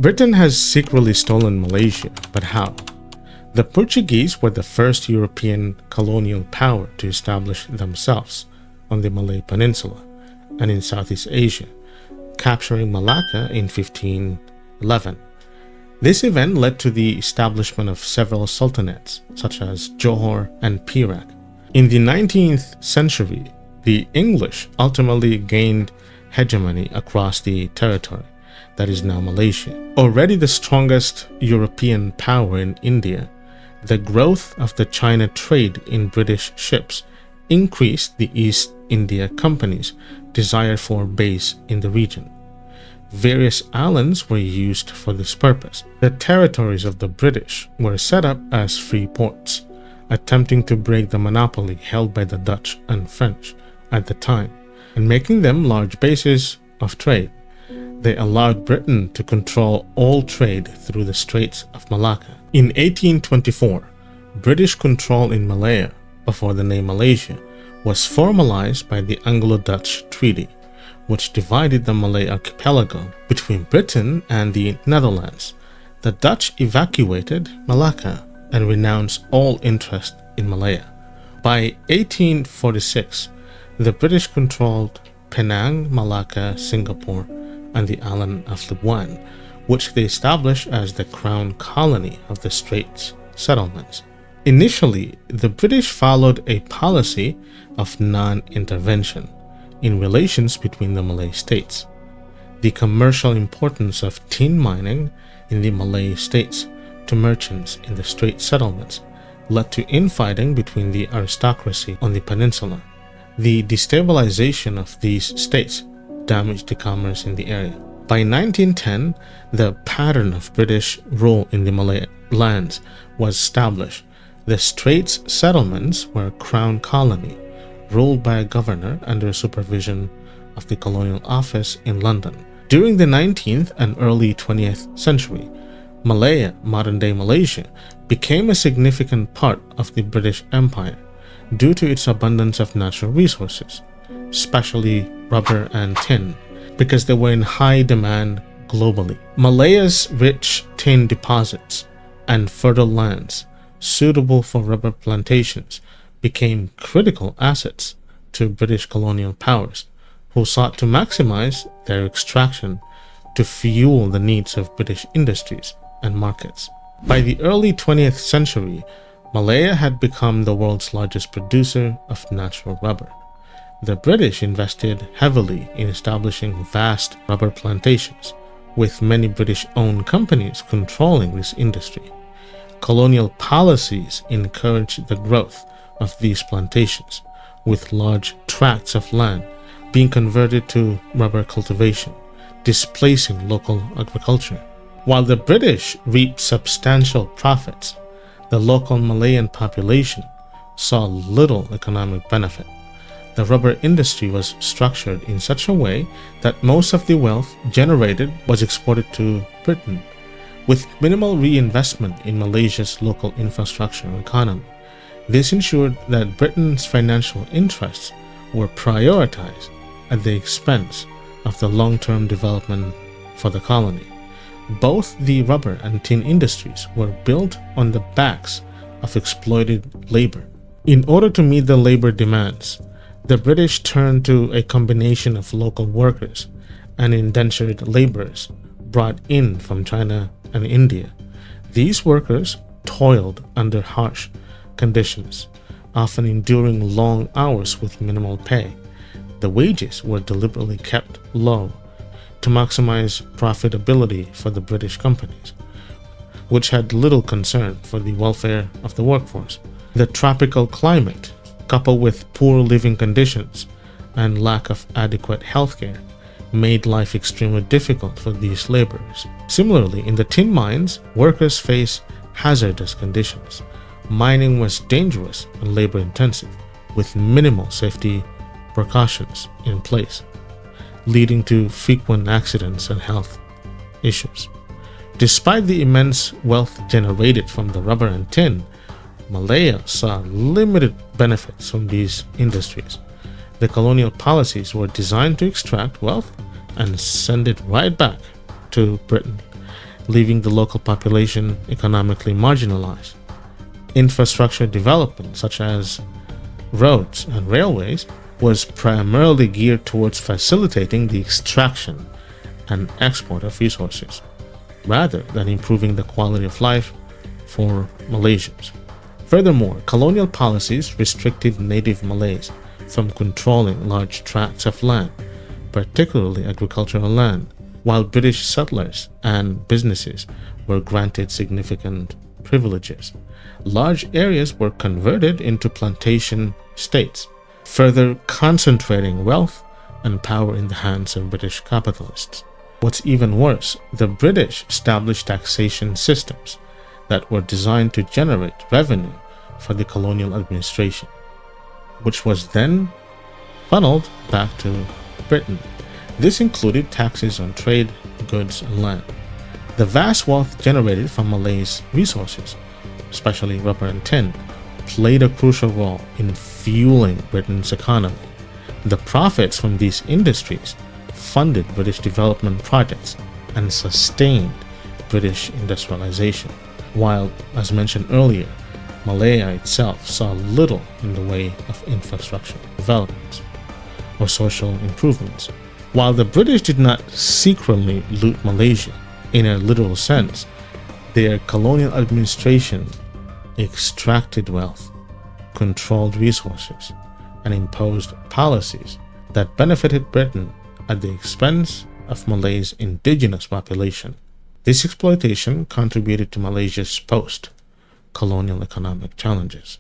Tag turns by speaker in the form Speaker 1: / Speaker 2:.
Speaker 1: Britain has secretly stolen Malaysia, but how? The Portuguese were the first European colonial power to establish themselves on the Malay Peninsula and in Southeast Asia, capturing Malacca in 1511. This event led to the establishment of several sultanates, such as Johor and Perak. In the 19th century, the English ultimately gained hegemony across the territory that is now Malaysia. Already the strongest European power in India, the growth of the China trade in British ships increased the East India Company's desire for a base in the region. Various islands were used for this purpose. The territories of the British were set up as free ports, attempting to break the monopoly held by the Dutch and French at the time, and making them large bases of trade. They allowed Britain to control all trade through the Straits of Malacca. In 1824, British control in Malaya, before the name Malaysia, was formalized by the Anglo-Dutch Treaty, which divided the Malay archipelago between Britain and the Netherlands. The Dutch evacuated Malacca and renounced all interest in Malaya. By 1846, the British controlled Penang, Malacca, Singapore, and the island of Labuan, which they established as the crown colony of the Straits settlements. Initially, the British followed a policy of non-intervention in relations between the Malay states. The commercial importance of tin mining in the Malay states to merchants in the Straits settlements led to infighting between the aristocracy on the peninsula. The destabilization of these states damaged the commerce in the area. By 1910, the pattern of British rule in the Malay lands was established. The Straits settlements were a crown colony, ruled by a governor under supervision of the Colonial Office in London. During the 19th and early 20th century, Malaya, modern-day Malaysia, became a significant part of the British Empire due to its abundance of natural resources, especially rubber and tin, because they were in high demand globally. Malaya's rich tin deposits and fertile lands suitable for rubber plantations became critical assets to British colonial powers, who sought to maximize their extraction to fuel the needs of British industries and markets. By the early 20th century, Malaya had become the world's largest producer of natural rubber. The British invested heavily in establishing vast rubber plantations, with many British-owned companies controlling this industry. Colonial policies encouraged the growth of these plantations, with large tracts of land being converted to rubber cultivation, displacing local agriculture. While the British reaped substantial profits, the local Malayan population saw little economic benefit. The rubber industry was structured in such a way that most of the wealth generated was exported to Britain, with minimal reinvestment in Malaysia's local infrastructure and economy. This ensured that Britain's financial interests were prioritized at the expense of the long-term development for the colony. Both the rubber and tin industries were built on the backs of exploited labor. In order to meet the labor demands, the British turned to a combination of local workers and indentured laborers brought in from China and India. These workers toiled under harsh conditions, often enduring long hours with minimal pay. The wages were deliberately kept low to maximize profitability for the British companies, which had little concern for the welfare of the workforce. The tropical climate, coupled with poor living conditions and lack of adequate healthcare, made life extremely difficult for these laborers. Similarly, in the tin mines, workers faced hazardous conditions. Mining was dangerous and labor-intensive, with minimal safety precautions in place, leading to frequent accidents and health issues. Despite the immense wealth generated from the rubber and tin, Malaya saw limited benefits from these industries. The colonial policies were designed to extract wealth and send it right back to Britain. leaving the local population economically marginalized. Infrastructure development, such as roads and railways, was primarily geared towards facilitating the extraction and export of resources, rather than improving the quality of life for Malaysians. Furthermore, colonial policies restricted native Malays from controlling large tracts of land, particularly agricultural land, while British settlers and businesses were granted significant privileges. Large areas were converted into plantation states, further concentrating wealth and power in the hands of British capitalists. What's even worse, the British established taxation systems that were designed to generate revenue for the colonial administration, which was then funneled back to Britain. This included taxes on trade, goods, and land. The vast wealth generated from Malay's resources, especially rubber and tin, played a crucial role in fueling Britain's economy. The profits from these industries funded British development projects and sustained British industrialization, while, as mentioned earlier, Malaya itself saw little in the way of infrastructure developments or social improvements. While the British did not secretly loot Malaysia in a literal sense, their colonial administration extracted wealth, controlled resources, and imposed policies that benefited Britain at the expense of Malay's indigenous population. This exploitation contributed to Malaysia's post-colonial economic challenges.